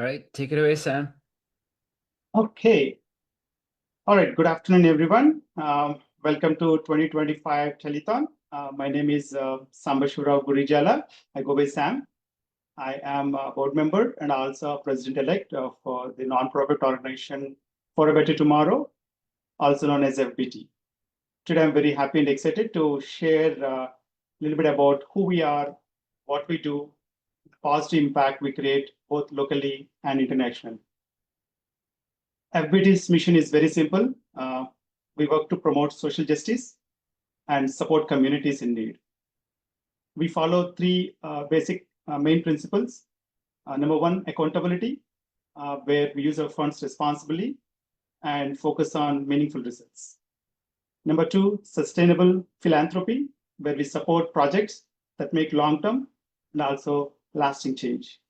All right, take it away, Sam. Okay. All right. Good afternoon, everyone. Welcome to 2025 Telethon. My name is Sambashwara Gurijala. I go by Sam. I am a board member and also president-elect of the nonprofit organization For a Better Tomorrow, also known as FBT. Today, I'm very happy and excited to share a little bit about who we are, what we do, the positive impact we create both locally and internationally. FBT's mission is very simple. We work to promote social justice and support communities in need. We follow three basic main principles. Number one, accountability, where we use our funds responsibly and focus on meaningful results. Number two, sustainable philanthropy, where we support projects that make long-term and also lasting change.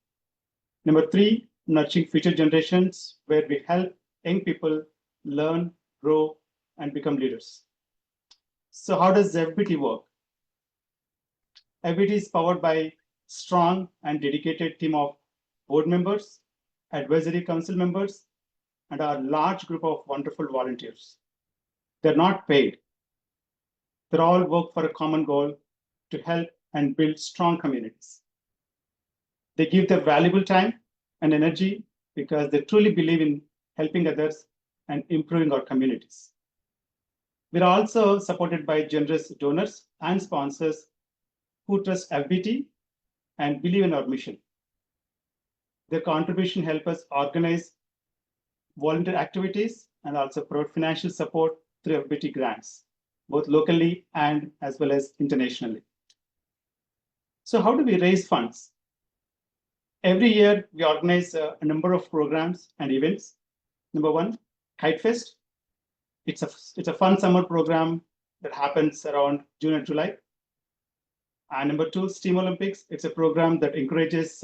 Number three, nurturing future generations, where we help young people learn, grow, and become leaders. So how does FBT work? FBT is powered by strong and dedicated team of board members, advisory council members, and a large group of wonderful volunteers. They're not paid. They all work for a common goal to help and build strong communities. They give their valuable time and energy because they truly believe in helping others and improving our communities. We're also supported by generous donors and sponsors who trust FBT and believe in our mission. Their contribution helps us organize volunteer activities and also provide financial support through FBT grants, both locally and as well as internationally. So how do we raise funds? Every year, we organize a number of programs and events. Number one, Kite Fest. It's a fun summer program that happens around June and July. And number two, STEAM Olympics. It's a program that encourages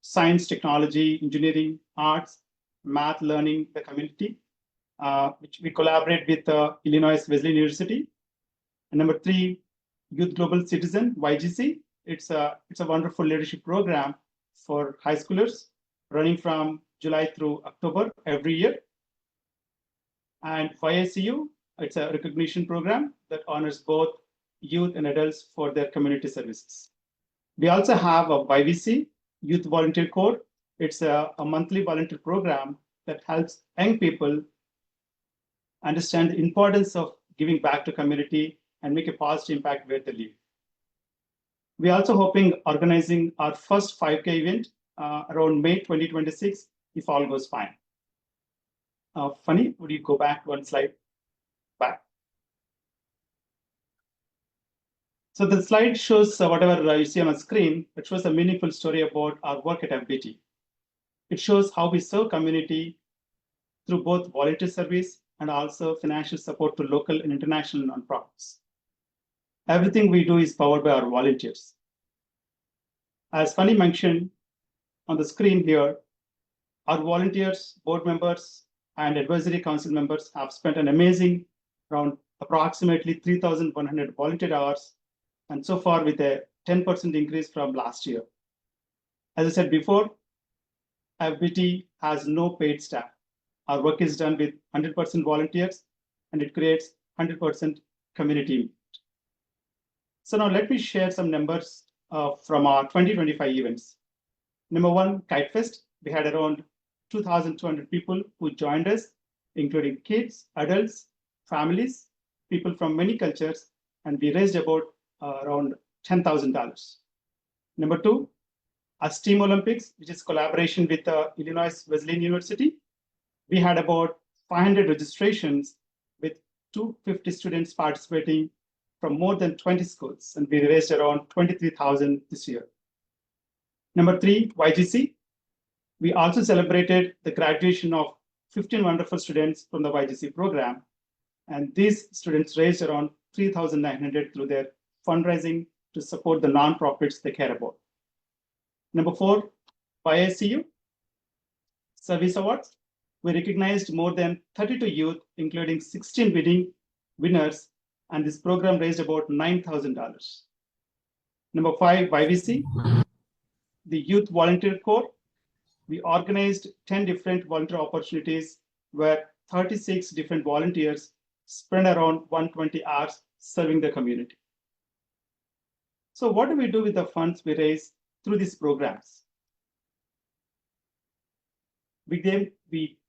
science, technology, engineering, arts, math learning, the community, which we collaborate with Illinois Wesleyan University. And number three, Youth Global Citizen, YGC. It's a wonderful leadership program for high schoolers running from July through October every year. And YSCU, it's a recognition program that honors both youth and adults for their community services. We also have a YVC, Youth Volunteer Corps. It's a monthly volunteer program that helps young people understand the importance of giving back to community and make a positive impact where they live. We're also hoping organizing our first 5K event around May 2026, if all goes fine. Funny, would you go back one slide back? So the slide shows whatever you see on the screen. It shows a meaningful story about our work at FBT. It shows how we serve community through both volunteer service and also financial support to local and international nonprofits. Everything we do is powered by our volunteers. As Fanny mentioned on the screen here, our volunteers, board members, and advisory council members have spent an amazing around approximately 3,100 volunteer hours, and so far with a 10% increase from last year. As I said before, FBT has no paid staff. Our work is done with 100% volunteers, and it creates 100% community impact. So now let me share some numbers from our 2025 events. Number one, Kite Fest. We had around 2,200 people who joined us, including kids, adults, families, people from many cultures, and we raised about around $10,000. Number two, our STEAM Olympics, which is collaboration with Illinois Wesleyan University. We had about 500 registrations with 250 students participating from more than 20 schools, and we raised around 23,000 this year. Number three, YGC. We also celebrated the graduation of 15 wonderful students from the YGC program, and these students raised around 3,900 through their fundraising to support the nonprofits they care about. Number four, YSCU Service Awards. We recognized more than 32 youth, including 16 winners, and this program raised about $9,000. Number five, YVC, the Youth Volunteer Corps. we organized 10 different volunteer opportunities where 36 different volunteers spent around 120 hours serving the community. So what do we do with the funds we raise through these programs? We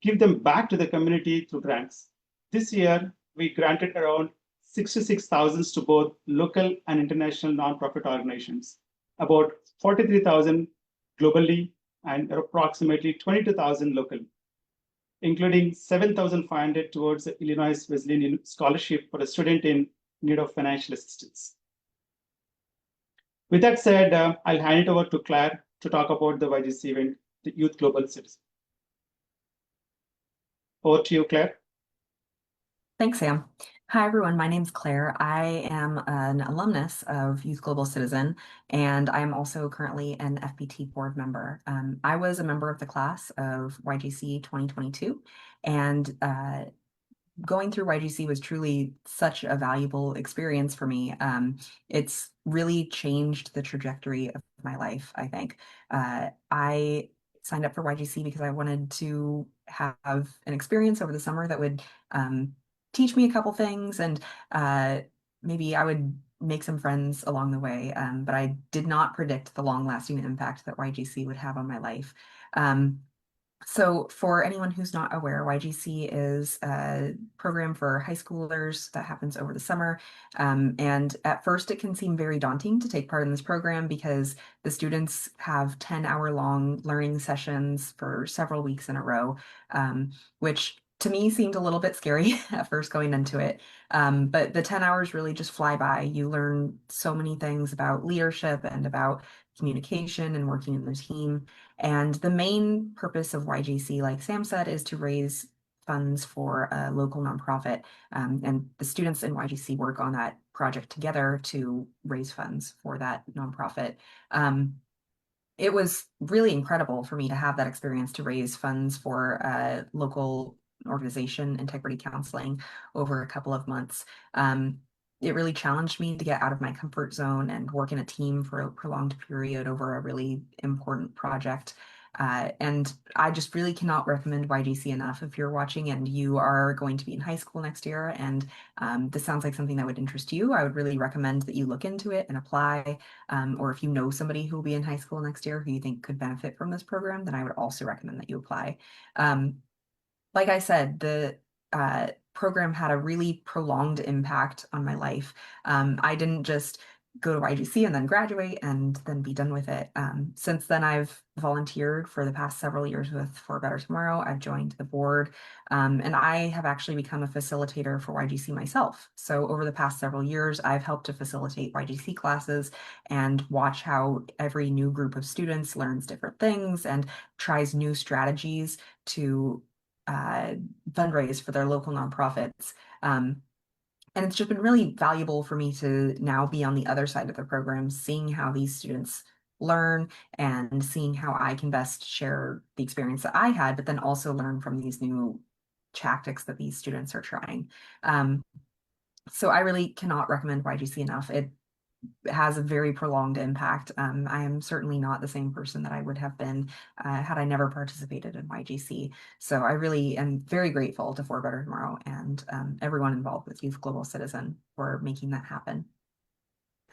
give them back to the community through grants. This year, we granted around 66,000 to both local and international nonprofit organizations, about 43,000 globally and approximately 22,000 locally, including 7,500 towards the Illinois Wesleyan Scholarship for a student in need of financial assistance. With that said, I'll hand it over to Claire to talk about the YGC event, the Youth Global Citizen. Over to you, Claire. Thanks, Sam. Hi, everyone. My name's Claire. I am an alumnus of Youth Global Citizen, and I am also currently an FBT board member. I was a member of the class of YGC 2022, and going through YGC was truly such a valuable experience for me. It's really changed the trajectory of my life, I think. I signed up for YGC because I wanted to have an experience over the summer that would teach me a couple things, and maybe I would make some friends along the way. But I did not predict the long-lasting impact that YGC would have on my life. So for anyone who's not aware, YGC is a program for high schoolers that happens over the summer. And at first it can seem very daunting to take part in this program because the students have 10-hour-long learning sessions for several weeks in a row, which to me seemed a little bit scary at first going into it. But the 10 hours really just fly by. You learn so many things about leadership and about communication and working in the team. And the main purpose of YGC, like Sam said, is to raise funds for a local nonprofit. And the students in YGC work on that project together to raise funds for that nonprofit. It was really incredible for me to have that experience to raise funds for a local organization, Integrity Counseling, over a couple of months. It really challenged me to get out of my comfort zone and work in a team for a prolonged period over a really important project. And I just really cannot recommend YGC enough. If you're watching and you are going to be in high school next year and this sounds like something that would interest you, I would really recommend that you look into it and apply. Or if you know somebody who will be in high school next year who you think could benefit from this program, then I would also recommend that you apply. Like I said, the program had a really prolonged impact on my life. I didn't just go to YGC and then graduate and then be done with it. Since then, I've volunteered for the past several years with For Better Tomorrow. I've joined the board, and I have actually become a facilitator for YGC myself. So over the past several years, I've helped to facilitate YGC classes and watch how every new group of students learns different things and tries new strategies to fundraise for their local nonprofits. And it's just been really valuable for me to now be on the other side of the program, seeing how these students learn and seeing how I can best share the experience that I had, but then also learn from these new tactics that these students are trying. So I really cannot recommend YGC enough. It has a very prolonged impact. I am certainly not the same person that I would have been had I never participated in YGC. So I really am very grateful to For Better Tomorrow and everyone involved with Youth Global Citizen for making that happen.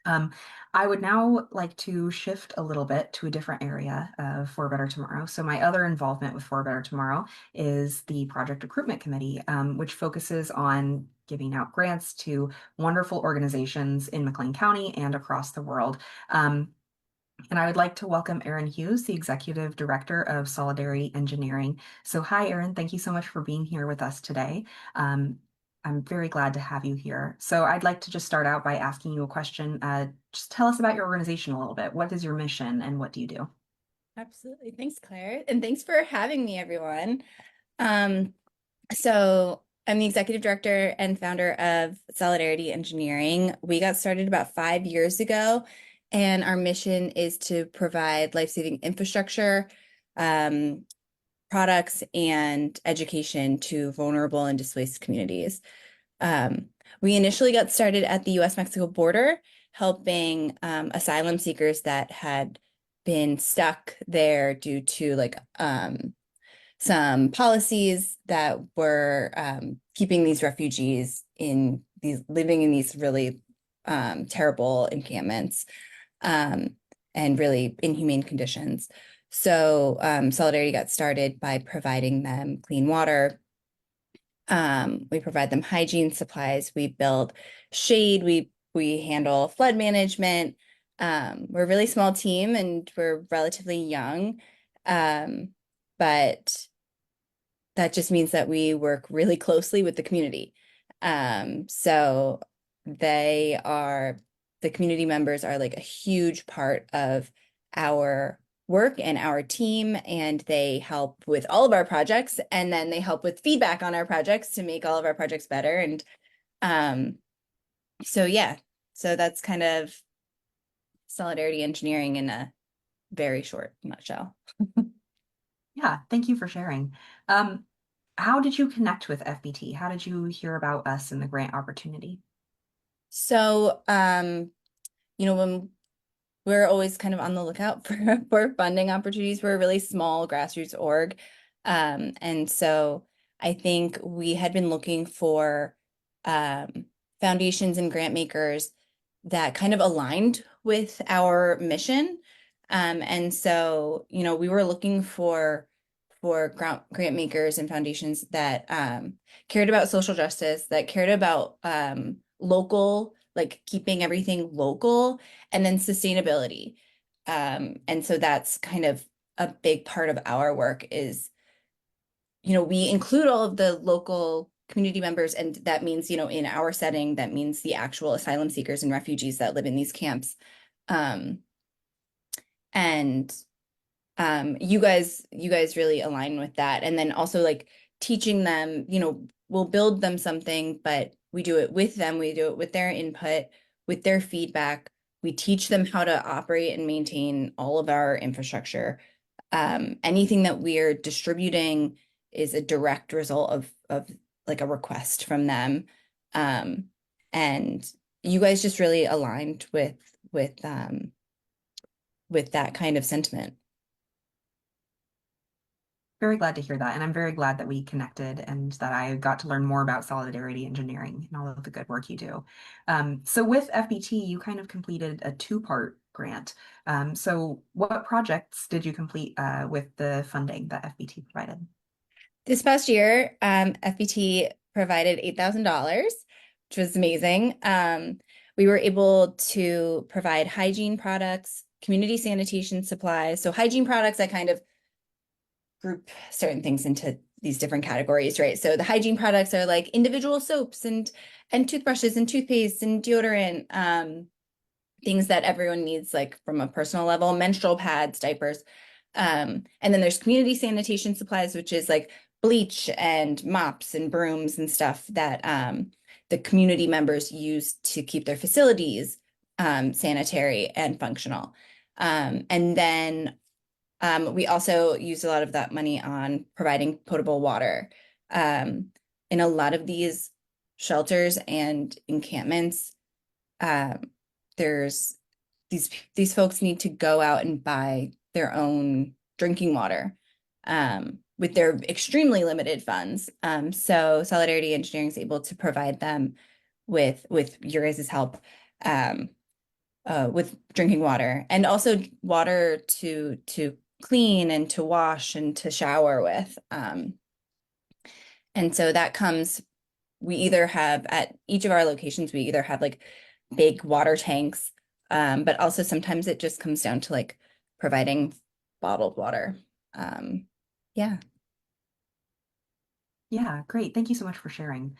I would now like to shift a little bit to a different area of For Better Tomorrow. So my other involvement with For Better Tomorrow is the Project Recruitment Committee, which focuses on giving out grants to wonderful organizations in McLean County and across the world. And I would like to welcome Erin Hughes, the Executive Director of Solidarity Engineering. So hi, Erin, thank you so much for being here with us today. I'm very glad to have you here. So I'd like to just start out by asking you a question. Just tell us about your organization a little bit. What is your mission and what do you do? Absolutely. Thanks, Claire. And thanks for having me, everyone. So I'm the executive director and founder of Solidarity Engineering. We got started about 5 years ago, and our mission is to provide life-saving infrastructure, products, and education to vulnerable and displaced communities. We initially got started at the US-Mexico border, helping asylum seekers that had been stuck there due to like some policies that were keeping these refugees in these living in these really terrible encampments and really inhumane conditions. So Solidarity got started by providing them clean water. We provide them hygiene supplies. We build shade. We handle flood management. We're a really small team and we're relatively young. But that just means that we work really closely with the community. So the community members are like a huge part of our work and our team, and they help with all of our projects, and then they help with feedback on our projects to make all of our projects better. And so yeah, so that's kind of Solidarity Engineering in a very short nutshell. Yeah, thank you for sharing. How did you connect with FBT? How did you hear about us and the grant opportunity? So, when we're always kind of on the lookout for funding opportunities. We're a really small grassroots org. And so I think we had been looking for foundations and grant makers that kind of aligned with our mission. And so, we were looking for grant makers and foundations that cared about social justice, that cared about local, like keeping everything local, and then sustainability. And so that's kind of a big part of our work is, we include all of the local community members, and that means, in our setting, that means the actual asylum seekers and refugees that live in these camps. And you guys really align with that. And then also like teaching them, we'll build them something, but we do it with them. We do it with their input, with their feedback. We teach them how to operate and maintain all of our infrastructure. Anything that we're distributing is a direct result of like a request from them. And you guys just really aligned with that kind of sentiment. Very glad to hear that. And I'm very glad that we connected and that I got to learn more about Solidarity Engineering and all of the good work you do. So with FBT, you kind of completed a two-part grant. So what projects did you complete with the funding that FBT provided? This past year, FBT provided $8,000, which was amazing. We were able to provide hygiene products, community sanitation supplies. So hygiene products, I kind of group certain things into these different categories, right? So the hygiene products are like individual soaps and toothbrushes and toothpaste and deodorant, things that everyone needs like from a personal level, menstrual pads, diapers. And then there's community sanitation supplies, which is like bleach and mops and brooms and stuff that the community members use to keep their facilities sanitary and functional. And then we also used a lot of that money on providing potable water. In a lot of these shelters and encampments, there's these folks need to go out and buy their own drinking water with their extremely limited funds. So Solidarity Engineering is able to provide them with your guys' help with drinking water, and also water to clean and to wash and to shower with. And so that comes, we either have at each of our locations, we either have like big water tanks, but also sometimes it just comes down to like providing bottled water. Yeah. Yeah, great. Thank you so much for sharing.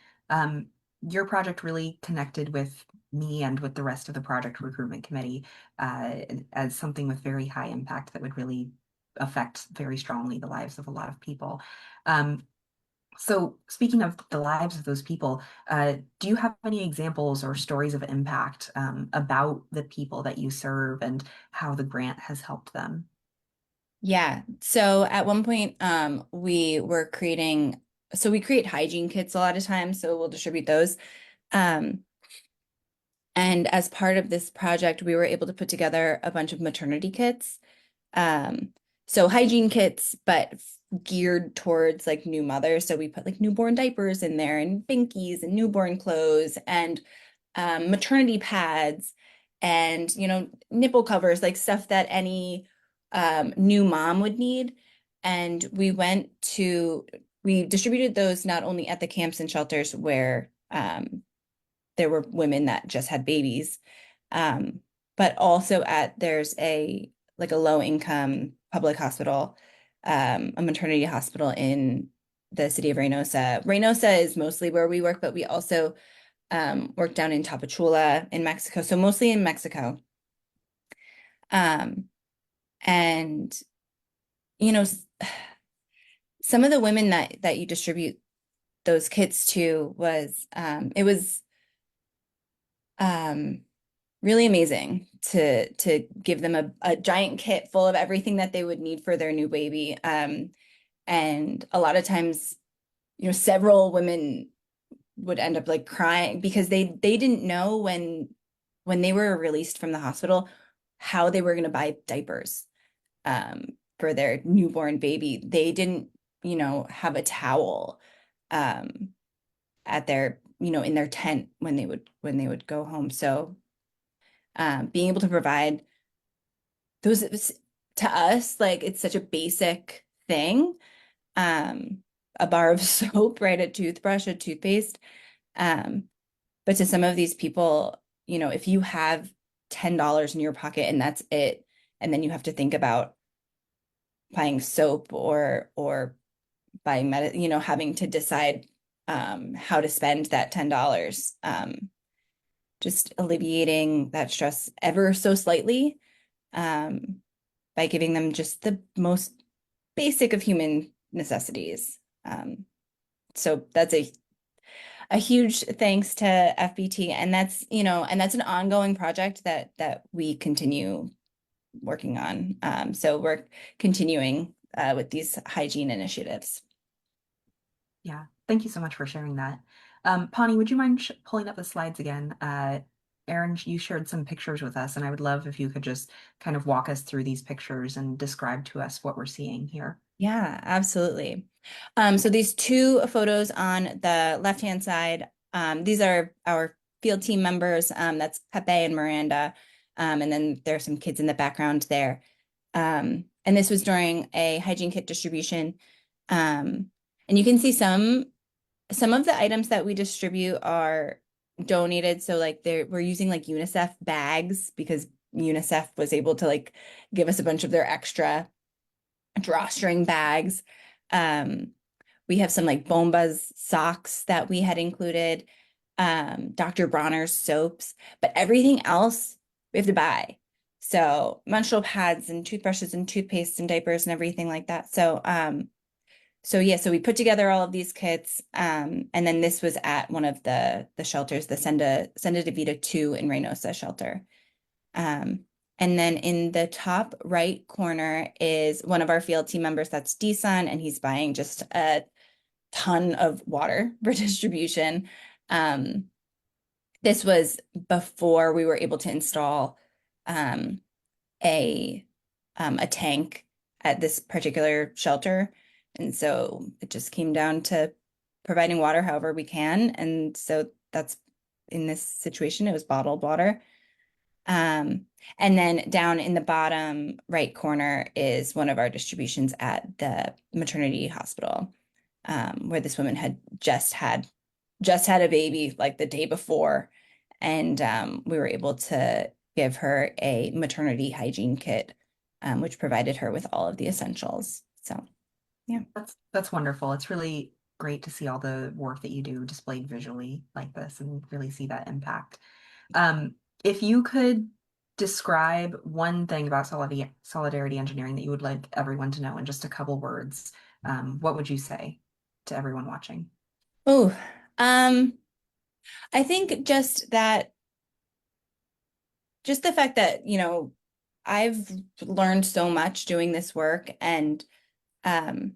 Your project really connected with me and with the rest of the project recruitment committee as something with very high impact that would really affect very strongly the lives of a lot of people. So speaking of the lives of those people, do you have any examples or stories of impact about the people that you serve and how the grant has helped them? Yeah. So at one point, we were creating, so we create hygiene kits a lot of times, so we'll distribute those. And as part of this project, we were able to put together a bunch of maternity kits. So hygiene kits, but geared towards like new mothers. So we put like newborn diapers in there and binkies and newborn clothes and maternity pads and, nipple covers, like stuff that any new mom would need. And we distributed those not only at the camps and shelters where there were women that just had babies, um, but also there's like a low income public hospital, a maternity hospital in the city of Reynosa. Reynosa is mostly where we work, but we also work down in Tapachula in Mexico, so mostly in Mexico. Um, and you know, some of the women that you distribute those kits to it was um really amazing to give them a giant kit full of everything that they would need for their new baby. And a lot of times, several women would end up like crying because they didn't know when they were released from the hospital how they were going to buy diapers um, for their newborn baby. They didn't, have a towel um, at their, in their tent when they would go home. So being able to provide those to us, like it's such a basic thing. Um, a bar of soap, right? A toothbrush, a toothpaste. Um, but to some of these people, if you have $10 in your pocket and that's it, and then you have to think about buying soap or buying having to decide how to spend that $10, just alleviating that stress ever so slightly, um, by giving them just the most basic of human necessities. So that's a huge thanks to FBT, and that's an ongoing project that we continue working on. So we're continuing with these hygiene initiatives. Yeah, thank you so much for sharing that. Pawnee, would you mind pulling up the slides again? Erin, you shared some pictures with us, and I would love if you could just kind of walk us through these pictures and describe to us what we're seeing here. Yeah, absolutely. So these two photos on the left-hand side, these are our field team members. That's Pepe and Miranda. And then there's some kids in the background there. And this was during a hygiene kit distribution. And you can see some of the items that we distribute are donated. So like we're using like UNICEF bags because UNICEF was able to like give us a bunch of their extra drawstring bags. We have some like Bombas socks that we had included, Dr. Bronner's soaps, but everything else we have to buy. So menstrual pads and toothbrushes and toothpaste and diapers and everything like that. So we put together all of these kits, and then this was at one of the shelters, the Senda de Vida 2 in Reynosa shelter. And then in the top right corner is one of our field team members, that's D-Sun, and he's buying just a ton of water for distribution. This was before we were able to install a tank at this particular shelter. And so it just came down to providing water however we can. And so that's in this situation, it was bottled water. And then down in the bottom right corner is one of our distributions at the maternity hospital, where this woman had just had a baby like the day before. And we were able to give her a maternity hygiene kit, which provided her with all of the essentials. So, yeah. That's wonderful. It's really great to see all the work that you do displayed visually like this and really see that impact. If you could describe one thing about solidarity engineering that you would like everyone to know in just a couple words, what would you say to everyone watching? Oh, I think just the fact that, I've learned so much doing this work, and um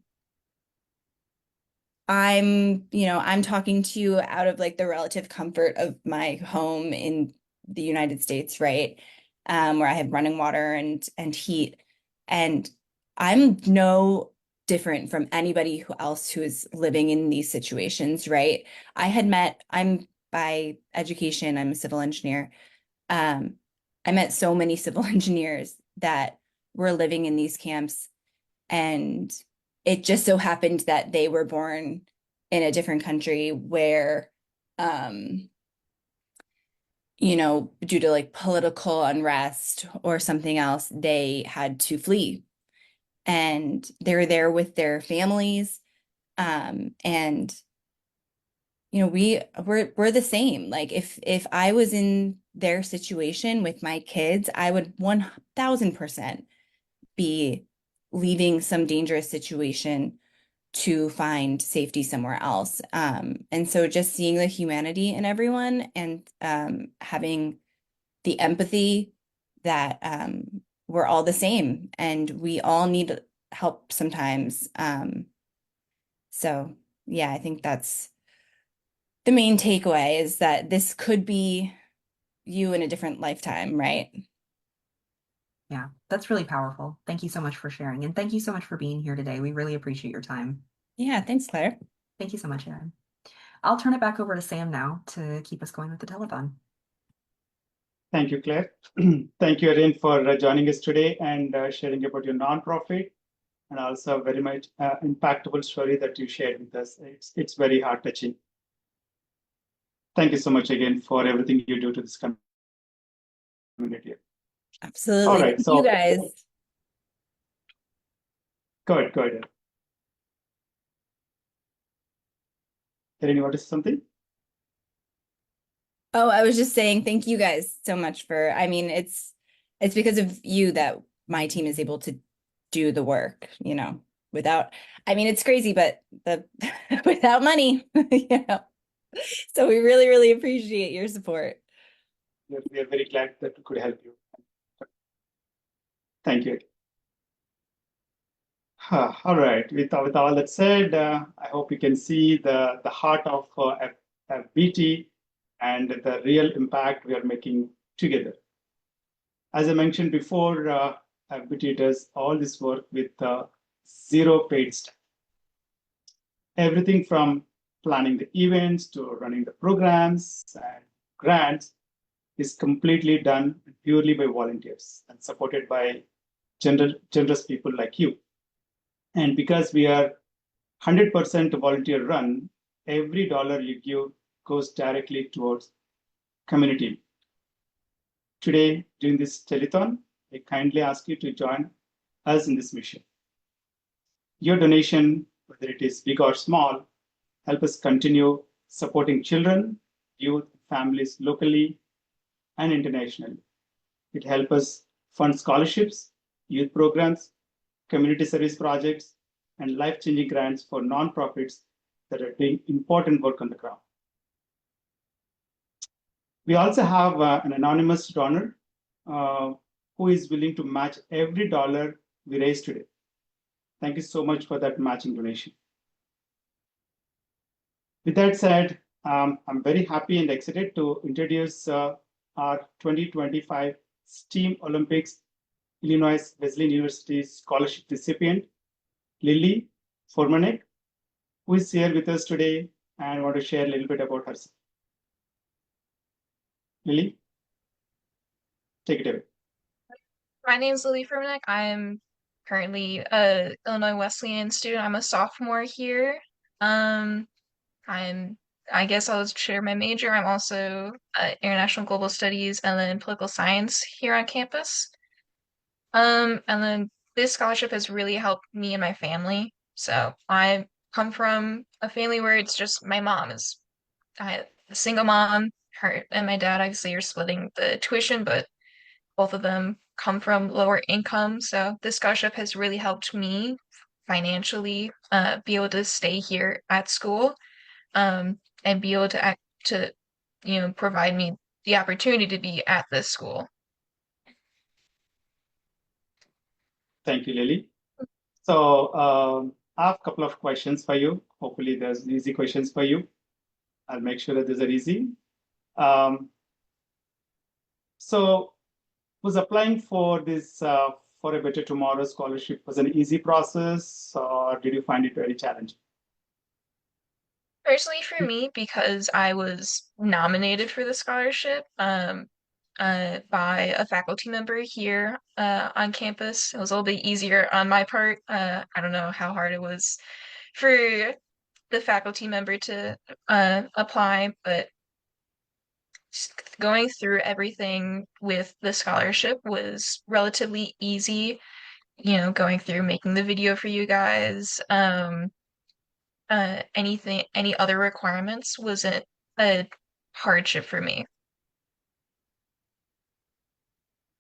I'm talking to you out of like the relative comfort of my home in the United States, right? Where I have running water and heat. And I'm no different from anybody else who is living in these situations, right? I'm by education, I'm a civil engineer. Um, I met so many civil engineers that were living in these camps, and it just so happened that they were born in a different country where, um, due to like political unrest or something else, they had to flee, and they're there with their families. And we're the same. Like if I was in their situation with my kids, I would 1000% be leaving some dangerous situation to find safety somewhere else. And so just seeing the humanity in everyone, and having the empathy that we're all the same and we all need help sometimes. So yeah, I think that's the main takeaway, is that this could be you in a different lifetime, right? Yeah, that's really powerful. Thank you so much for sharing. And thank you so much for being here today. We really appreciate your time. Yeah, thanks, Claire. Thank you so much, Erin. I'll turn it back over to Sam now to keep us going with the telethon. Thank you, Claire. Thank you, Erin, for joining us today and sharing about your nonprofit, and also a very much impactful story that you shared with us. It's very heart touching. Thank you so much again for everything you do to this community. All Absolutely. right, Thank you so guys. go ahead. Erin, you want to say something? Oh, I was just saying thank you guys so much I mean, it's because of you that my team is able to do the work, I mean, it's crazy, but without money, So we really, really appreciate your support. We are very glad that we could help you. Thank you. All right. With all that said, I hope you can see the heart of FBT and the real impact we are making together. As I mentioned before, FBT does all this work with zero paid staff. Everything from planning the events to running the programs and grants is completely done purely by volunteers and supported by generous people like you. And because we are 100% volunteer run, every dollar you give goes directly towards community. Today, during this telethon, I kindly ask you to join us in this mission. Your donation, whether it is big or small, help us continue supporting children, youth, families locally and internationally. It helps us fund scholarships, youth programs, community service projects, and life-changing grants for nonprofits that are doing important work on the ground. We also have an anonymous donor who is willing to match every dollar we raise today. Thank you so much for that matching donation. With that said, I'm very happy and excited to introduce our 2025 STEAM Olympics Illinois Wesleyan University scholarship recipient, Lily Formanek, who is here with us today and want to share a little bit about herself. Lily, take it away. My name is Lily Furmanek. I'm currently a Illinois Wesleyan student. I'm a sophomore here. I guess I'll just share my major. I'm also international global studies and then political science here on campus. And then this scholarship has really helped me and my family. So I come from a family where it's just my mom is a single mom. Her and my dad obviously are splitting the tuition, but both of them come from lower income. So this scholarship has really helped me financially be able to stay here at school and be able to provide me the opportunity to be at this school. Thank you, Lily. So I have a couple of questions for you. Hopefully there's easy questions for you. I'll make sure that these are easy. So who's applying for this for a Better Tomorrow scholarship was an easy process, or did you find it very challenging? Personally, for me, because I was nominated for the scholarship by a faculty member here on campus, it was a little bit easier on my part. I don't know how hard it was for the faculty member to apply, but going through everything with the scholarship was relatively easy. You know, going through making the video for you guys, any other requirements wasn't a hardship for me.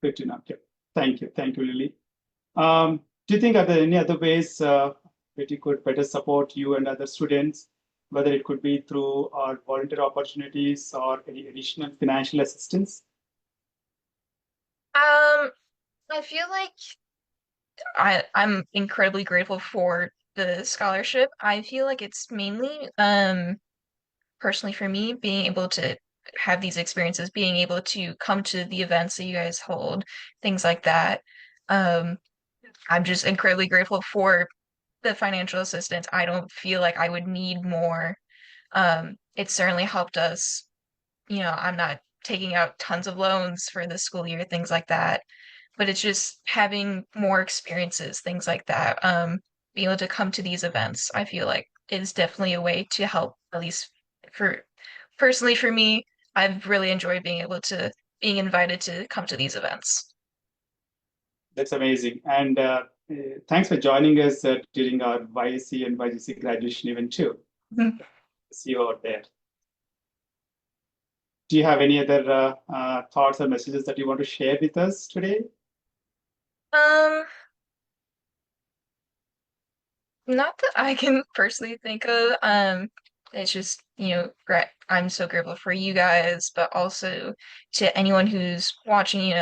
Good to know. Yeah. Thank you, Lily. Do you think are there any other ways that you could better support you and other students, whether it could be through our volunteer opportunities or any additional financial assistance? I feel like I'm incredibly grateful for the scholarship. I feel like it's mainly personally for me being able to have these experiences, being able to come to the events that you guys hold, things like that. Um, I'm just incredibly grateful for the financial assistance. I don't feel like I would need more. It certainly helped us. You know, I'm not taking out tons of loans for the school year, things like that. But it's just having more experiences, things like that. Being able to come to these events, I feel like is definitely a way to help, at least for personally for me, I've really enjoyed being invited to come to these events. That's amazing. And thanks for joining us during our YSC and YGC graduation event too. Mhm. See you out there. Do you have any other thoughts or messages that you want to share with us today? Um, Not that I can personally think of. It's just, I'm so grateful for you guys, but also to anyone who's watching,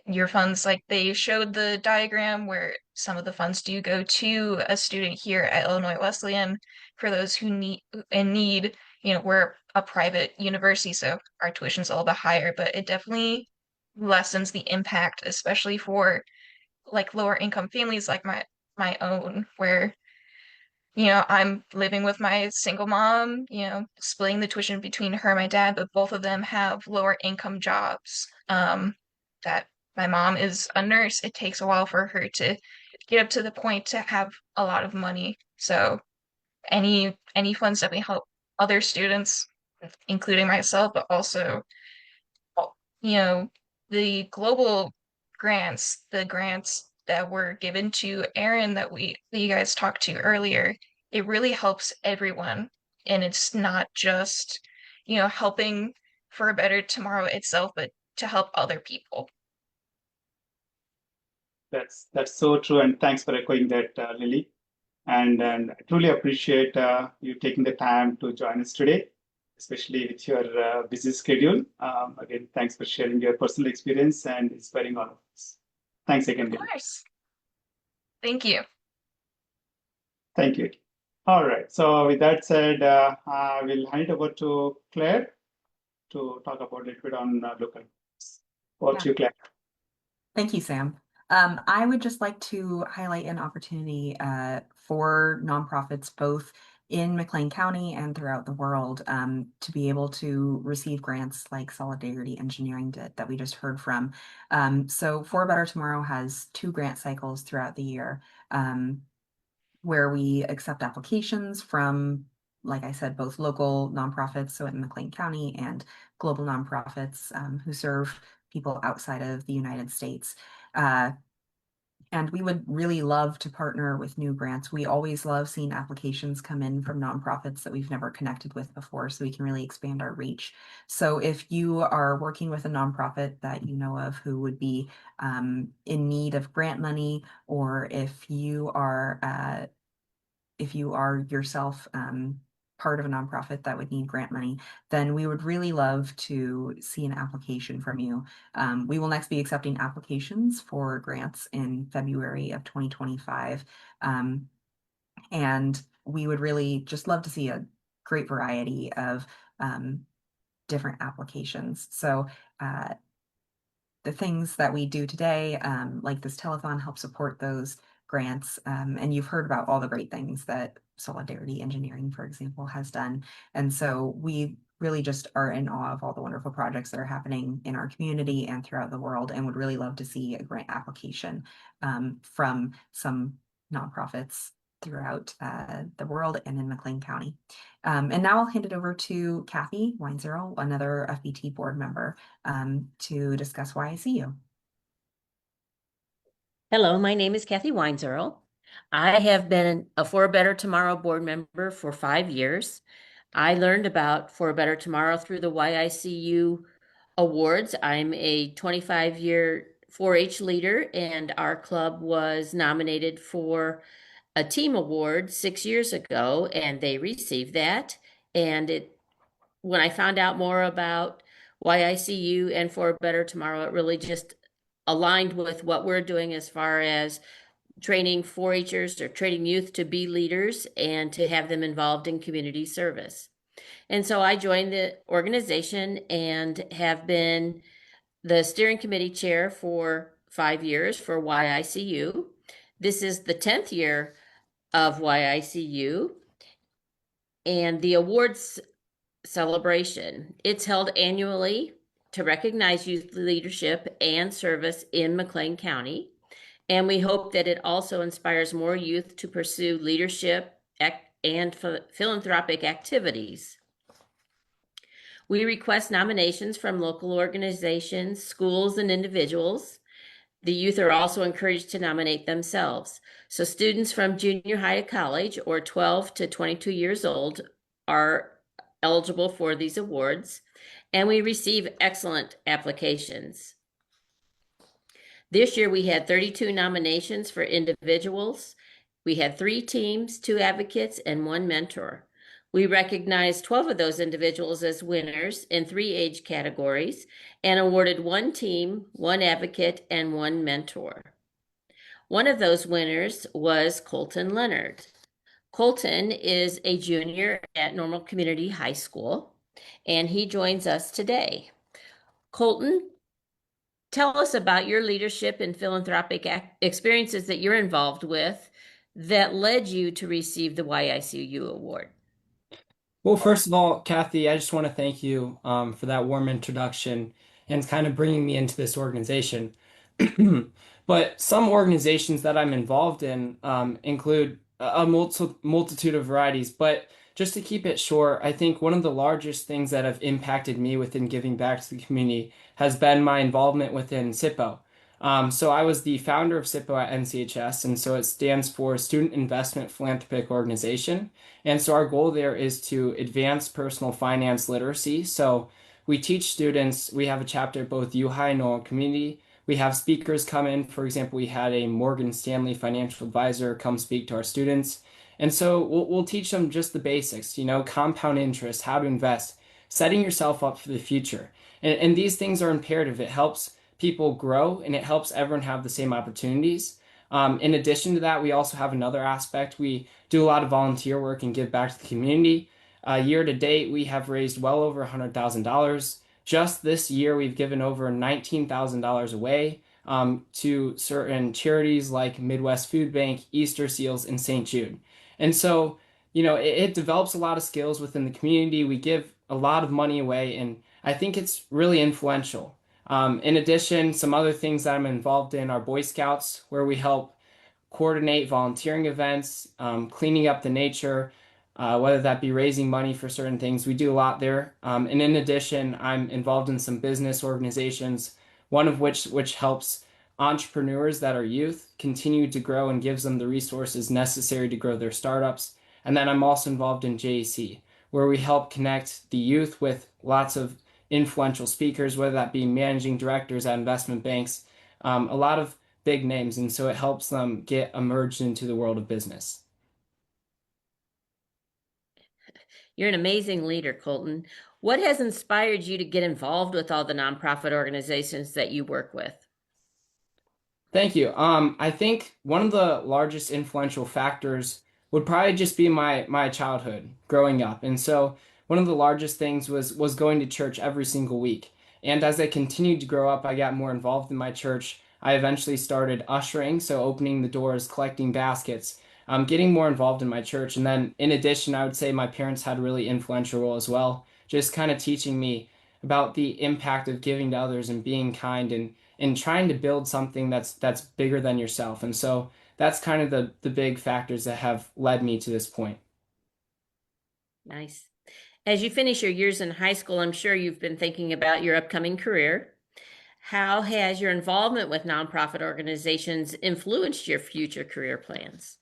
your funds, like they showed the diagram where some of the funds do go to a student here at Illinois Wesleyan for those who need, we're a private university, so our tuition's a little bit higher, but it definitely lessens the impact, especially for like lower income families like my own, where I'm living with my single mom, splitting the tuition between her and my dad, but both of them have lower income jobs. That my mom is a nurse. It takes a while for her to get up to the point to have a lot of money. So any funds that we help other students, including myself, but also you know, the global grants, the grants that were given to Aaron that you guys talked to earlier, it really helps everyone. And it's not just, helping for a better tomorrow itself, but to help other people. That's so true, and thanks for echoing that, Lily. And I truly appreciate you taking the time to join us today, especially with your busy schedule. Again, thanks for sharing your personal experience and inspiring all of us. Thanks again, Of Lily. course. Thank you. Thank you. All right. So with that said, I will hand it over to Claire to talk about a little bit on local. Over Yeah. to you, Claire. Thank you, Sam. I would just like to highlight an opportunity for nonprofits both in McLean County and throughout the world to be able to receive grants like Solidarity Engineering did that we just heard from. So For a Better Tomorrow has 2 grant cycles throughout the year where we accept applications from, like I said, both local nonprofits, so in McLean County, and global nonprofits who serve people outside of the United States. And we would really love to partner with new grants. We always love seeing applications come in from nonprofits that we've never connected with before, so we can really expand our reach. So if you are working with a nonprofit that you know of who would be in need of grant money, or if you are yourself part of a nonprofit that would need grant money, then we would really love to see an application from you. We will next be accepting applications for grants in February of 2025. And we would really just love to see a great variety of different applications. So the things that we do today, like this telethon, help support those grants. And you've heard about all the great things that Solidarity Engineering, for example, has done. And so we really just are in awe of all the wonderful projects that are happening in our community and throughout the world, and would really love to see a grant application from some nonprofits throughout the world and in McLean County. And now I'll hand it over to Kathy Weinzierl, another FBT board member, to discuss why I see you. Hello, my name is Kathy Weinzierl. I have been a For a Better Tomorrow board member for 5 years. I learned about For a Better Tomorrow through the YICU awards. I'm a 25-year 4-H leader, and our club was nominated for a team award 6 years ago, and they received that. And when I found out more about YICU and For a Better Tomorrow, it really just aligned with what we're doing as far as training 4-Hers or training youth to be leaders and to have them involved in community service. And so I joined the organization and have been the steering committee chair for 5 years for YICU. This is the 10th year of YICU. And the awards celebration, it's held annually to recognize youth leadership and service in McLean County. And we hope that it also inspires more youth to pursue leadership and philanthropic activities. We request nominations from local organizations, schools, and individuals. The youth are also encouraged to nominate themselves. So students from junior high to college or 12 to 22 years old are eligible for these awards, and we receive excellent applications. This year we had 32 nominations for individuals. We had 3 teams, 2 advocates, and 1 mentor. We recognized 12 of those individuals as winners in 3 age categories and awarded 1 team, 1 advocate, and 1 mentor. One of those winners was Colton Leonard. Colton is a junior at Normal Community High School, and he joins us today. Colton, tell us about your leadership and philanthropic experiences that you're involved with that led you to receive the YICU award. Well, first of all, Kathy, I just want to thank you for that warm introduction and kind of bringing me into this organization. But some organizations that I'm involved in include a multitude of varieties. But just to keep it short, I think one of the largest things that have impacted me within giving back to the community has been my involvement within SIPO. So I was the founder of SIPO at NCHS, and so it stands for Student Investment Philanthropic Organization. And so our goal there is to advance personal finance literacy. So we teach students, we have a chapter at both U High and Normal Community. We have speakers come in. For example, we had a Morgan Stanley financial advisor come speak to our students. And so we'll teach them just the basics, compound interest, how to invest, setting yourself up for the future. And these things are imperative. It helps people grow and it helps everyone have the same opportunities. In addition to that, we also have another aspect. We do a lot of volunteer work and give back to the community. Year to date, we have raised well over $100,000. Just this year, we've given over $19,000 away to certain charities like Midwest Food Bank, Easter Seals, and St. Jude. And so, it develops a lot of skills within the community. We give a lot of money away, and I think it's really influential. In addition, some other things that I'm involved in are Boy Scouts, where we help coordinate volunteering events, cleaning up the nature, whether that be raising money for certain things. We do a lot there. And in addition, I'm involved in some business organizations, one of which helps entrepreneurs that are youth continue to grow and gives them the resources necessary to grow their startups. And then I'm also involved in JAC, where we help connect the youth with lots of influential speakers, whether that be managing directors at investment banks, a lot of big names. And so it helps them get emerged into the world of business. You're an amazing leader, Colton. What has inspired you to get involved with all the nonprofit organizations that you work with? Thank you. I think one of the largest influential factors would probably just be my childhood growing up. And so one of the largest things was going to church every single week. And as I continued to grow up, I got more involved in my church. I eventually started ushering, so opening the doors, collecting baskets, getting more involved in my church. And then in addition, I would say my parents had a really influential role as well, just kind of teaching me about the impact of giving to others and being kind and trying to build something that's bigger than yourself. And so that's kind of the big factors that have led me to this point. Nice. As you finish your years in high school, I'm sure you've been thinking about your upcoming career. How has your involvement with nonprofit organizations influenced your future career plans?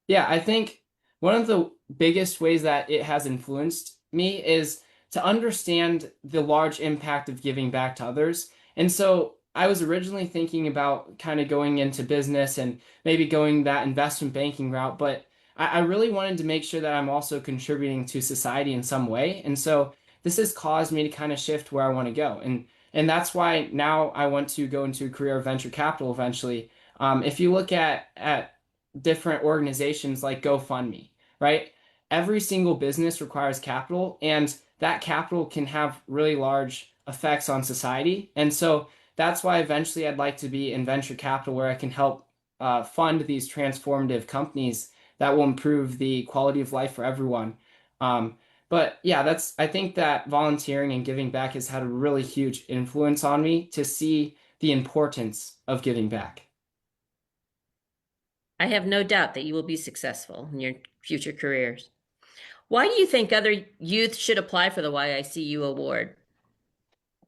Yeah, I think one of the biggest ways that it has influenced me is to understand the large impact of giving back to others. And so I was originally thinking about kind of going into business and maybe going that investment banking route, but I really wanted to make sure that I'm also contributing to society in some way. And so this has caused me to kind of shift where I want to go. And that's why now I want to go into a career of venture capital eventually. If you look at different organizations like GoFundMe, right? Every single business requires capital, and that capital can have really large effects on society. And so that's why eventually I'd like to be in venture capital where I can help fund these transformative companies that will improve the quality of life for everyone. Um, but yeah, I think that volunteering and giving back has had a really huge influence on me to see the importance of giving back. I have no doubt that you will be successful in your future careers. Why do you think other youth should apply for the YICU award?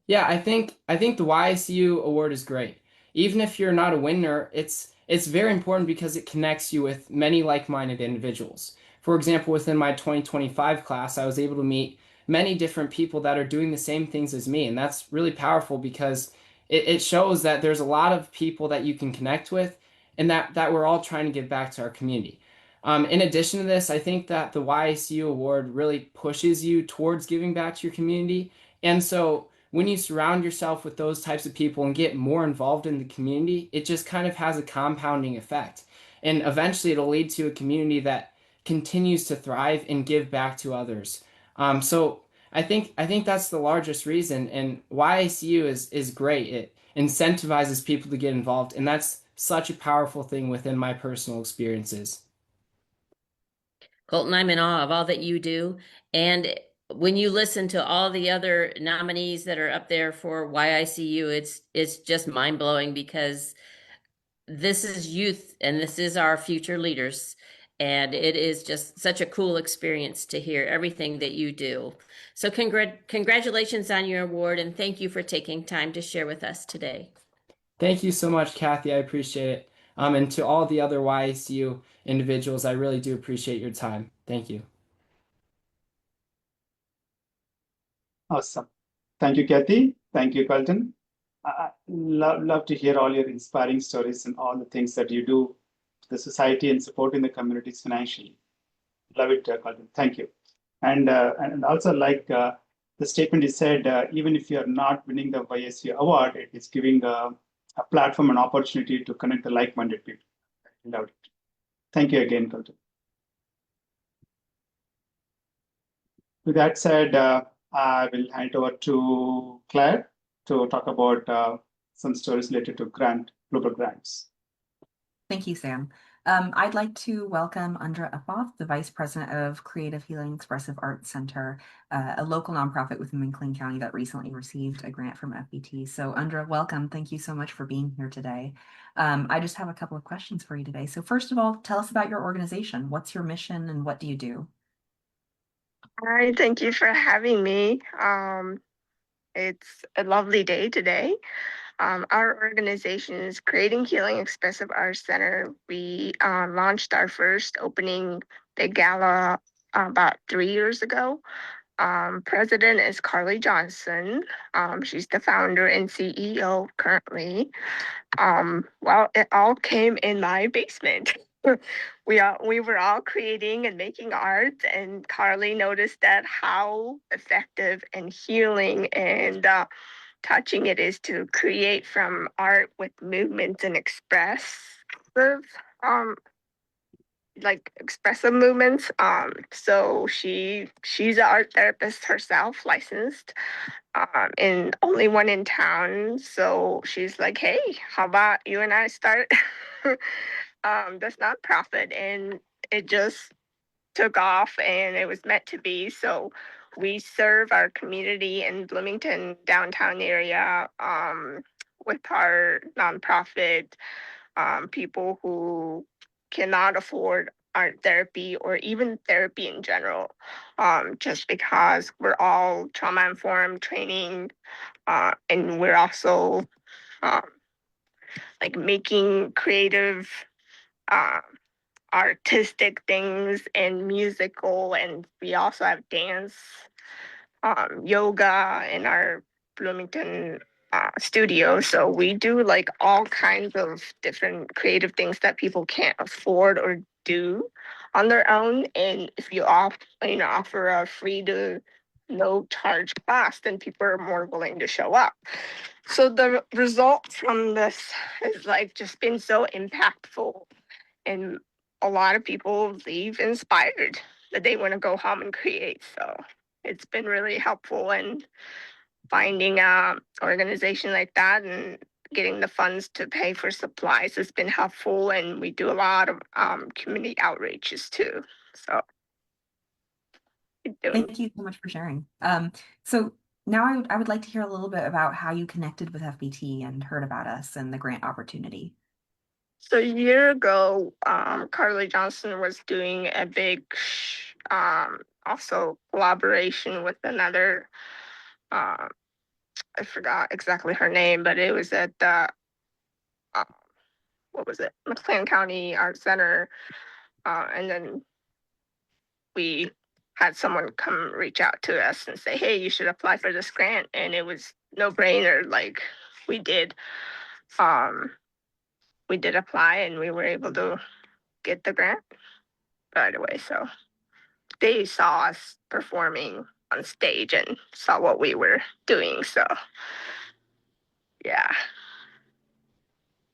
Yeah, I think the YSU award is great. Even if you're not a winner, it's very important because it connects you with many like-minded individuals. For example, within my 2025 class, I was able to meet many different people that are doing the same things as me, and that's really powerful because it shows that there's a lot of people that you can connect with and that we're all trying to give back to our community. In addition to this, I think that the YSU award really pushes you towards giving back to your community. And so when you surround yourself with those types of people and get more involved in the community, it just kind of has a compounding effect. And eventually it'll lead to a community that continues to thrive and give back to others. So I think that's the largest reason. And YICU is great. It incentivizes people to get involved, and that's such a powerful thing within my personal experiences. Colton, I'm in awe of all that you do. And when you listen to all the other nominees that are up there for YICU, it's just mind-blowing because this is youth and this is our future leaders. And it is just such a cool experience to hear everything that you do. So congratulations on your award and thank you for taking time to share with us today. Thank you so much, Kathy. I appreciate it. And to all the other YSU individuals, I really do appreciate your time. Thank you. Awesome. Thank you, Kathy. Thank you, Colton. I love to hear all your inspiring stories and all the things that you do to the society and supporting the communities financially. Love it, Colton. Thank you. And also like the statement you said, even if you're not winning the YSU award, it is giving a platform and opportunity to connect the like-minded people. Love it. Thank you again, Colton. With that said, I will hand it over to Claire to talk about some stories related to global grants. Thank you, Sam. I'd like to welcome Andra Uphoff, the Vice President of Creative Healing Expressive Arts Center, a local nonprofit within McLean County that recently received a grant from FBT. So Andra, welcome. Thank you so much for being here today. I just have a couple of questions for you today. So first of all, tell us about your organization. What's your mission and what do you do? Hi, thank you for having me. It's a lovely day today. Our organization is Creating Healing Expressive Arts Center. We launched our first opening big gala about 3 years ago. President is Carly Johnson. She's the founder and CEO currently. Well, it all came in my basement. We were all creating and making art, and Carly noticed that how effective and healing and touching it is to create from art with movements and um expressive movements. So she's an art therapist herself, licensed, and only one in town. So she's like, "Hey, how about you and I start this nonprofit?" And it just took off, and it was meant to be. So we serve our community in Bloomington downtown area with our nonprofit, people who cannot afford art therapy or even therapy in general, just because we're all trauma informed training, and we're also um, like making creative, uh, artistic things and musical, and we also have dance, yoga in our Bloomington studio. So we do like all kinds of different creative things that people can't afford or do on their own. And if you offer a free to no charge class, then people are more willing to show up. So the result from this has like just been so impactful, and a lot of people leave inspired that they want to go home and create. So it's been really helpful, and finding a organization like that and getting the funds to pay for supplies has been helpful. And we do a lot of community outreaches too. So we're doing. Thank you so much for sharing. So now I would like to hear a little bit about how you connected with FBT and heard about us and the grant opportunity. So a year ago, Carly Johnson was doing a big, also collaboration with another, uh, I forgot exactly her name, but it was at the, uh, what was it, McLean County Art Center. And then we had someone come reach out to us and say, "Hey, you should apply for this grant." And it was no brainer. Like we did, um, we did apply, and we were able to get the grant right away. So they saw us performing on stage and saw what we were doing. So yeah.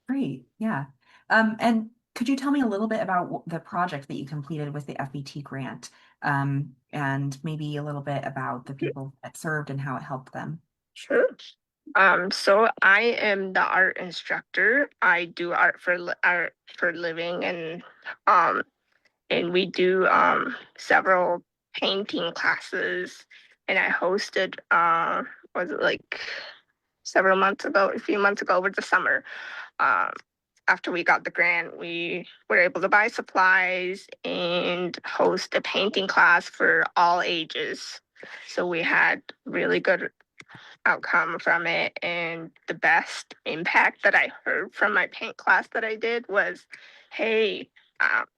Great, yeah. And could you tell me a little bit about the project that you completed with the FBT grant, and maybe a little bit about the people that served and how it helped them? Sure. So I am the art instructor. I do art for living, and we do several painting classes. And I hosted was it like a few months ago over the summer. Um, After we got the grant, we were able to buy supplies and host a painting class for all ages. So we had really good outcome from it. And the best impact that I heard from my paint class that I did was, hey,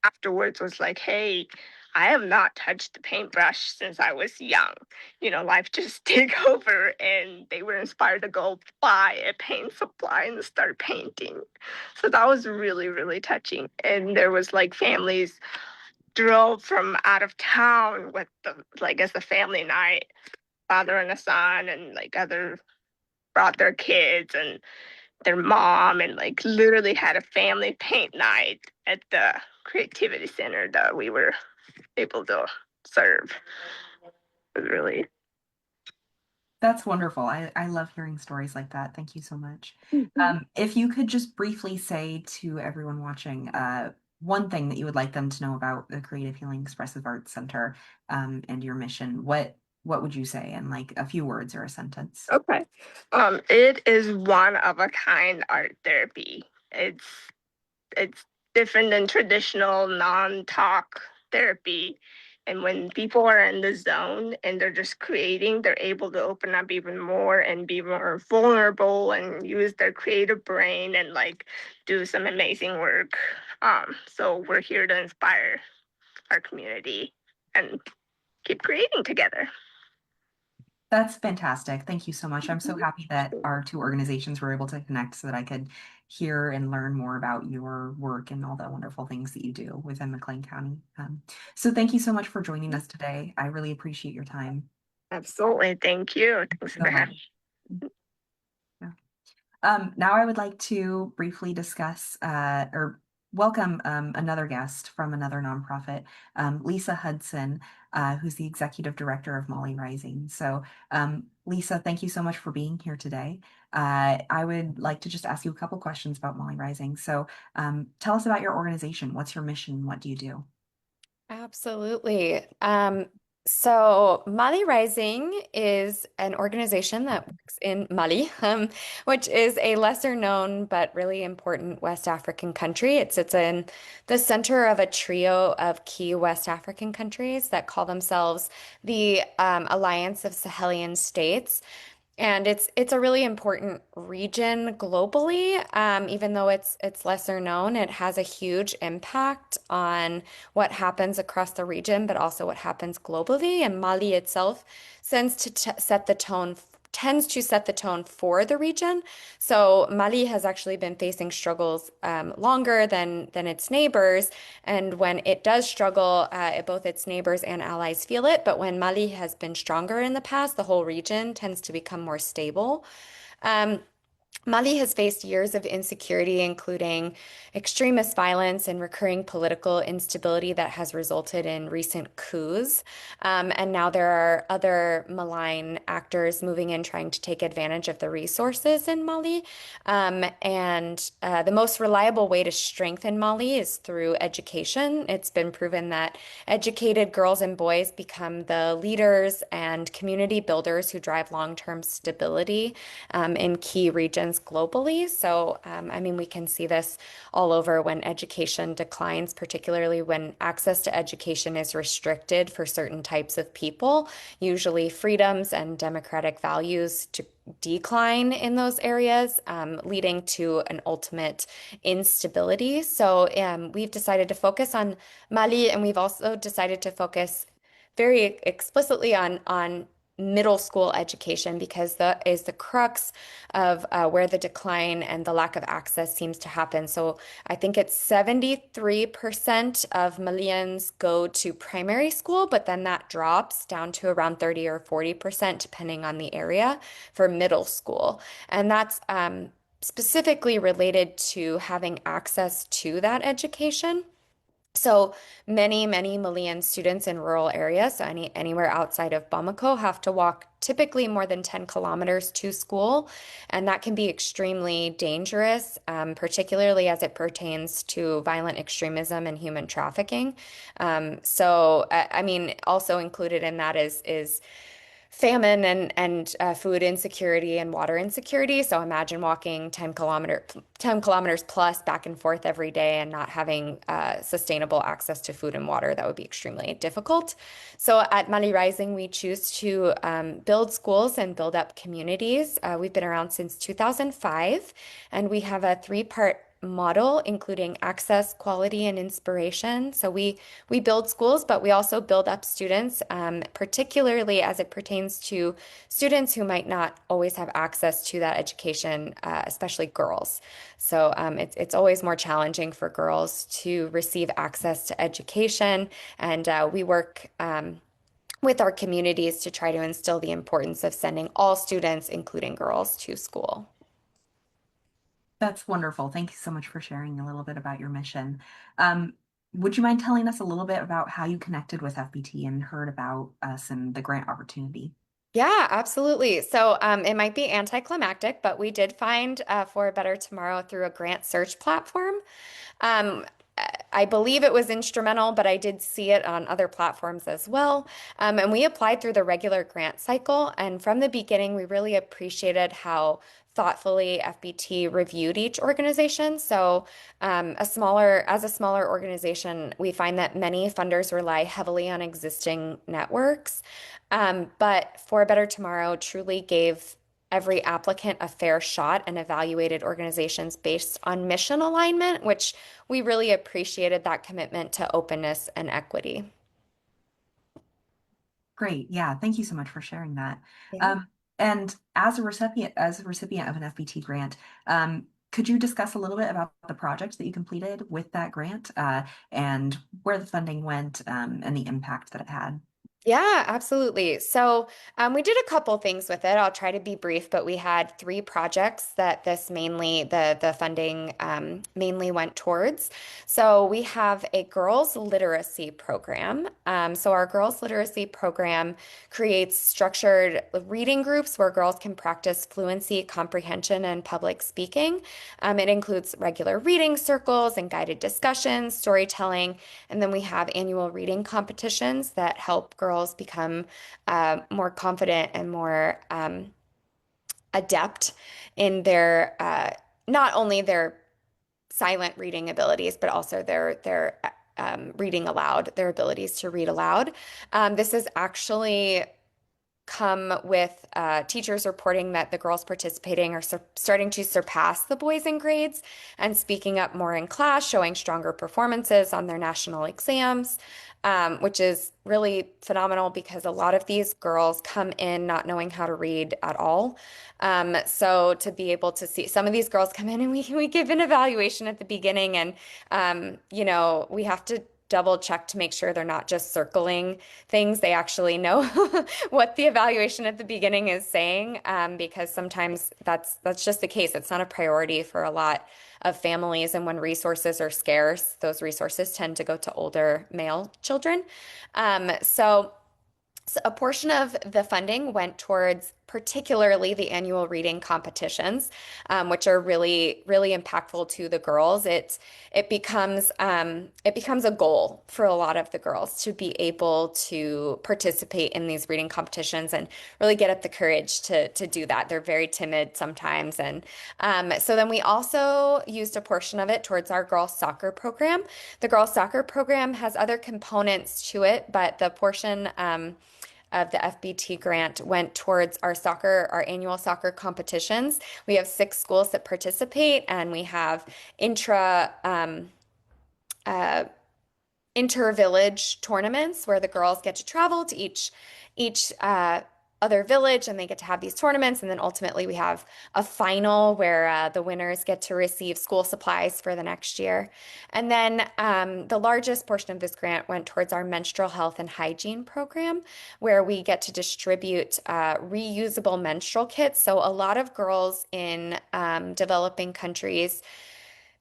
afterwards was like, hey, I have not touched the paintbrush since I was young. Life just take over, and they were inspired to go buy a paint supply and start painting. So that was really, really touching. And there was like families drove from out of town with the like as a family night, father and a son, and like other brought their kids and their mom, and like literally had a family paint night at the creativity center that we were able to serve. It was really. That's wonderful. I love hearing stories like that. Thank you so much. Mhm. If you could just briefly say to everyone watching, one thing that you would like them to know about the Creative Healing Expressive Arts Center, and your mission, what would you say in like a few words or a sentence? Okay. It is one of a kind art therapy. It's different than traditional non-talk therapy. And when people are in the zone and they're just creating, they're able to open up even more and be more vulnerable and use their creative brain and like do some amazing work. So we're here to inspire our community and keep creating together. That's fantastic. Thank you so much. I'm so happy that our two organizations were able to connect so that I could hear and learn more about your work and all the wonderful things that you do within McLean County. So thank you so much for joining us today. I really appreciate your time Absolutely. Thank you. Thanks so for much. having me. Yeah. Now I would like to briefly discuss or welcome another guest from another nonprofit, Lisa Hudson, who's the executive director of Molly Rising. So Lisa, thank you so much for being here today. I would like to just ask you a couple questions about Molly Rising. So tell us about your organization. What's your mission? What do you do? Absolutely. So Mali Rising is an organization that works in Mali, which is a lesser known but really important West African country. It sits in the center of a trio of key West African countries that call themselves the Alliance of Sahelian States. And it's a really important region globally. Even though it's lesser known, it has a huge impact on what happens across the region, but also what happens globally. And Mali itself tends to set the tone, tends to set the tone for the region. So Mali has actually been facing struggles longer than its neighbors. And when it does struggle, both its neighbors and allies feel it. But when Mali has been stronger in the past, the whole region tends to become more stable. Um, Mali has faced years of insecurity, including extremist violence and recurring political instability that has resulted in recent coups. And now there are other malign actors moving in trying to take advantage of the resources in Mali. And the most reliable way to strengthen Mali is through education. It's been proven that educated girls and boys become the leaders and community builders who drive long-term stability in key regions globally. So, I mean, we can see this all over when education declines, particularly when access to education is restricted for certain types of people. Usually, freedoms and democratic values to decline in those areas, leading to an ultimate instability. So, we've decided to focus on Mali, and we've also decided to focus very explicitly on middle school education because that is the crux of where the decline and the lack of access seems to happen. So I think it's 73% of Malians go to primary school, but then that drops down to around 30 or 40%, depending on the area, for middle school. And that's specifically related to having access to that education. So many Malian students in rural areas, so anywhere outside of Bamako, have to walk typically more than 10 kilometers to school, and that can be extremely dangerous, particularly as it pertains to violent extremism and human trafficking. I mean, also included in that is famine and food insecurity and water insecurity. So imagine walking 10 kilometers plus back and forth every day and not having sustainable access to food and water. That would be extremely difficult. So at Mali Rising, we choose to build schools and build up communities. We've been around since 2005, and we have a three-part model, including access, quality, and inspiration. So we build schools, but we also build up students, particularly as it pertains to students who might not always have access to that education, especially girls. So it's always more challenging for girls to receive access to education, and we work with our communities to try to instill the importance of sending all students, including girls, to school. That's wonderful. Thank you so much for sharing a little bit about your mission. Um, would you mind telling us a little bit about how you connected with FBT and heard about us and the grant opportunity? Yeah, absolutely. So it might be anticlimactic, but we did find For a Better Tomorrow through a grant search platform. Um, I believe it was instrumental, but I did see it on other platforms as well. And we applied through the regular grant cycle. And from the beginning, we really appreciated how thoughtfully FBT reviewed each organization. So, as a smaller organization, we find that many funders rely heavily on existing networks. But For a Better Tomorrow truly gave every applicant a fair shot and evaluated organizations based on mission alignment, which we really appreciated that commitment to openness and equity. Great. Yeah. Thank you so much for sharing that. Yeah. And as a recipient of an FBT grant, could you discuss a little bit about the project that you completed with that grant, and where the funding went, and the impact that it had? Yeah, absolutely. So we did a couple things with it. I'll try to be brief, but we had three projects that this mainly, the funding mainly went towards. So we have a girls literacy program. So our girls literacy program creates structured reading groups where girls can practice fluency, comprehension, and public speaking. It includes regular reading circles and guided discussions, storytelling, and then we have annual reading competitions that help girls become more confident and more adept in their not only their silent reading abilities, but also their reading aloud, their abilities to read aloud. This is actually come with teachers reporting that the girls participating are starting to surpass the boys in grades and speaking up more in class, showing stronger performances on their national exams, which is really phenomenal because a lot of these girls come in not knowing how to read at all. So to be able to see some of these girls come in and we give an evaluation at the beginning and we have to double check to make sure they're not just circling things. They actually know what the evaluation at the beginning is saying, because sometimes that's just the case. It's not a priority for a lot of families, and when resources are scarce, those resources tend to go to older male children. So a portion of the funding went towards particularly the annual reading competitions, which are really, really impactful to the girls. It becomes a goal for a lot of the girls to be able to participate in these reading competitions and really get up the courage to do that. They're very timid sometimes, and so then we also used a portion of it towards our girls soccer program. The girls soccer program has other components to it, but the portion of the FBT grant went towards our annual soccer competitions. We have 6 schools that participate, and we have intra uh, inter-village tournaments where the girls get to travel to each other village and they get to have these tournaments. And then ultimately we have a final where the winners get to receive school supplies for the next year. And then the largest portion of this grant went towards our menstrual health and hygiene program, where we get to distribute reusable menstrual kits. So a lot of girls in developing countries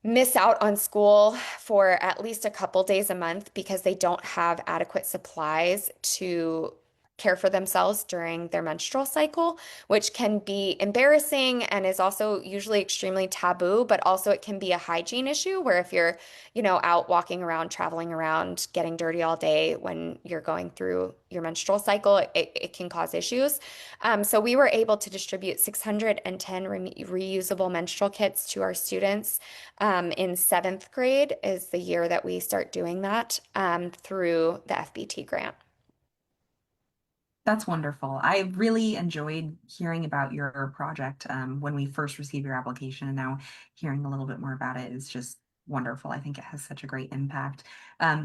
miss out on school for at least a couple days a month because they don't have adequate supplies to care for themselves during their menstrual cycle, which can be embarrassing and is also usually extremely taboo, but also it can be a hygiene issue where if you're, out walking around, traveling around, getting dirty all day when you're going through your menstrual cycle, it can cause issues. So we were able to distribute 610 reusable menstrual kits to our students in 7th grade is the year that we start doing that through the FBT grant. That's wonderful. I really enjoyed hearing about your project when we first received your application, and now hearing a little bit more about it is just wonderful. I think it has such a great impact.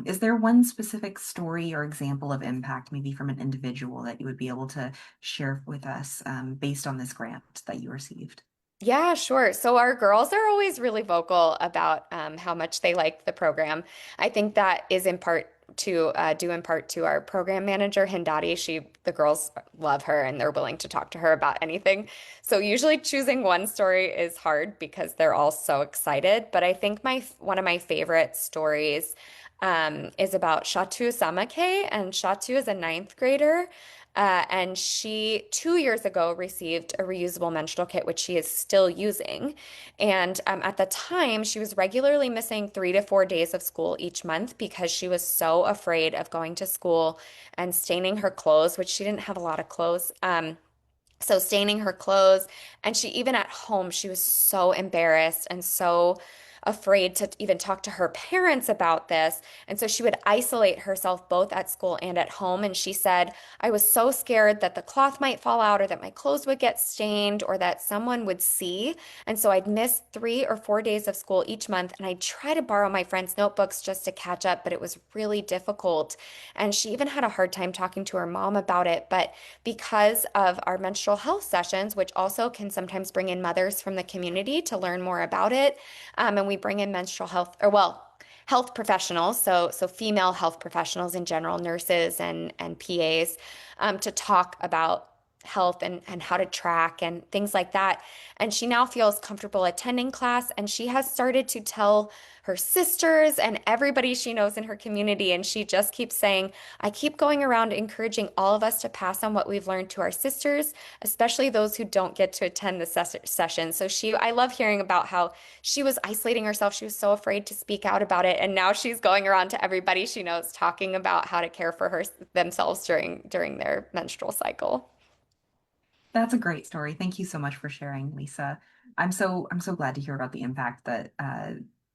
Is there one specific story or example of impact, maybe from an individual, that you would be able to share with us based on this grant that you received? Yeah, sure. So our girls are always really vocal about how much they like the program. I think that is in part due in part to our program manager, Hindati. The girls love her and they're willing to talk to her about anything. So usually choosing one story is hard because they're all so excited. But I think one of my favorite stories is about Shatu Samake, and Shatu is a 9th grader. And she 2 years ago received a reusable menstrual kit, which she is still using. And at the time, she was regularly missing 3 to 4 days of school each month because she was so afraid of going to school and staining her clothes, which she didn't have a lot of clothes. So staining her clothes, and she even at home, she was so embarrassed and so afraid to even talk to her parents about this. And so she would isolate herself both at school and at home. And she said, I was so scared that the cloth might fall out or that my clothes would get stained or that someone would see. And so I'd miss 3 or 4 days of school each month. And I'd try to borrow my friends' notebooks just to catch up, but it was really difficult. And she even had a hard time talking to her mom about it. But because of our menstrual health sessions, which also can sometimes bring in mothers from the community to learn more about it, and we bring in menstrual health, or well, health professionals, so female health professionals in general, nurses and PAs, to talk about health and how to track and things like that. And she now feels comfortable attending class, and she has started to tell her sisters and everybody she knows in her community. And she just keeps saying, I keep going around encouraging all of us to pass on what we've learned to our sisters, especially those who don't get to attend the session. So I love hearing about how she was isolating herself. She was so afraid to speak out about it. And now she's going around to everybody she knows, talking about how to care for themselves during their menstrual cycle. That's a great story. Thank you so much for sharing, Lisa. I'm so glad to hear about the impact that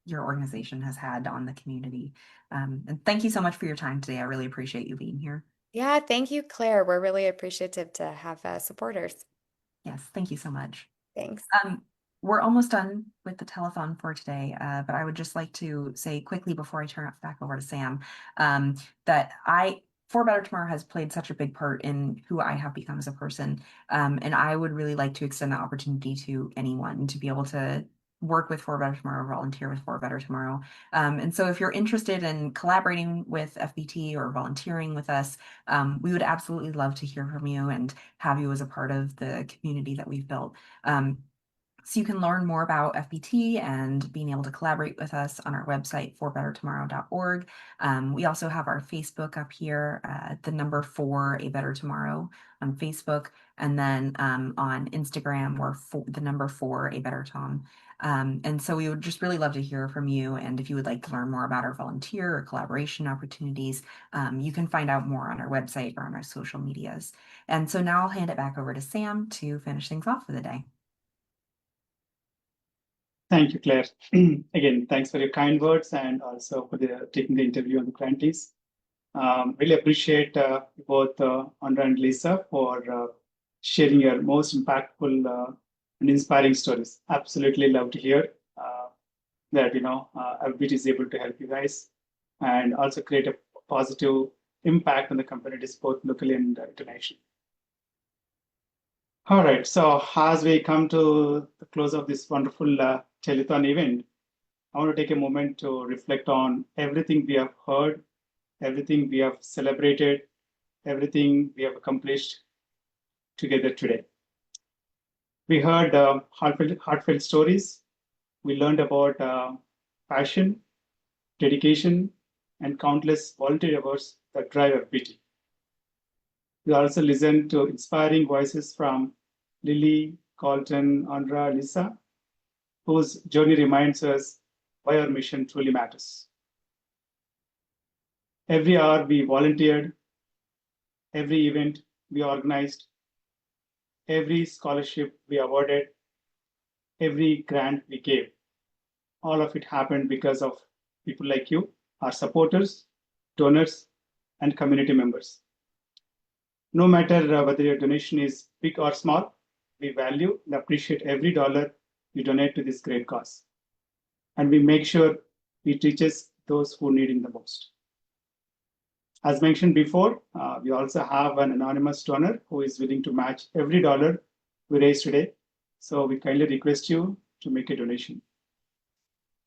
your organization has had on the community. And thank you so much for your time today. I really appreciate you being here. Yeah, thank you, Claire. We're really appreciative to have supporters. Yes, thank you so much. Thanks. We're almost done with the telethon for today, but I would just like to say quickly before I turn it back over to Sam, that For Better Tomorrow has played such a big part in who I have become as a person. And I would really like to extend that opportunity to anyone to be able to work with For Better Tomorrow, volunteer with For Better Tomorrow. And so if you're interested in collaborating with FBT or volunteering with us, we would absolutely love to hear from you and have you as a part of the community that we've built. So you can learn more about FBT and being able to collaborate with us on our website, forbettertomorrow.org. We also have our Facebook up here, the number 4 A Better Tomorrow on Facebook. And then on Instagram, we're the number 4 A Better Tom. And so we would just really love to hear from you. And if you would like to learn more about our volunteer or collaboration opportunities, you can find out more on our website or on our social medias. And so now I'll hand it back over to Sam to finish things off for the day. Thank you, Claire. Again, thanks for your kind words and also for taking the interview on the grantees. Really appreciate both Andra and Lisa for sharing your most impactful and inspiring stories. Absolutely love to hear that FBT is able to help you guys and also create a positive impact on the communities both locally and internationally. All right, so as we come to the close of this wonderful telethon event, I want to take a moment to reflect on everything we have heard, everything we have celebrated, everything we have accomplished together today. We heard heartfelt stories. We learned about passion, dedication, and countless volunteer hours that drive FBT. We also listened to inspiring voices from Lily, Colton, Andra, Lisa, whose journey reminds us why our mission truly matters. Every hour we volunteered, every event we organized, every scholarship we awarded, every grant we gave. All of it happened because of people like you, our supporters, donors, and community members. No matter whether your donation is big or small, we value and appreciate every dollar you donate to this great cause. And we make sure it reaches those who need it the most. As mentioned before, we also have an anonymous donor who is willing to match every dollar we raise today. So we kindly request you to make a donation.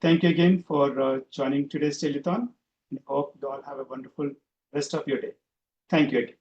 Thank you again for joining today's telethon, and hope you all have a wonderful rest of your day. Thank you again.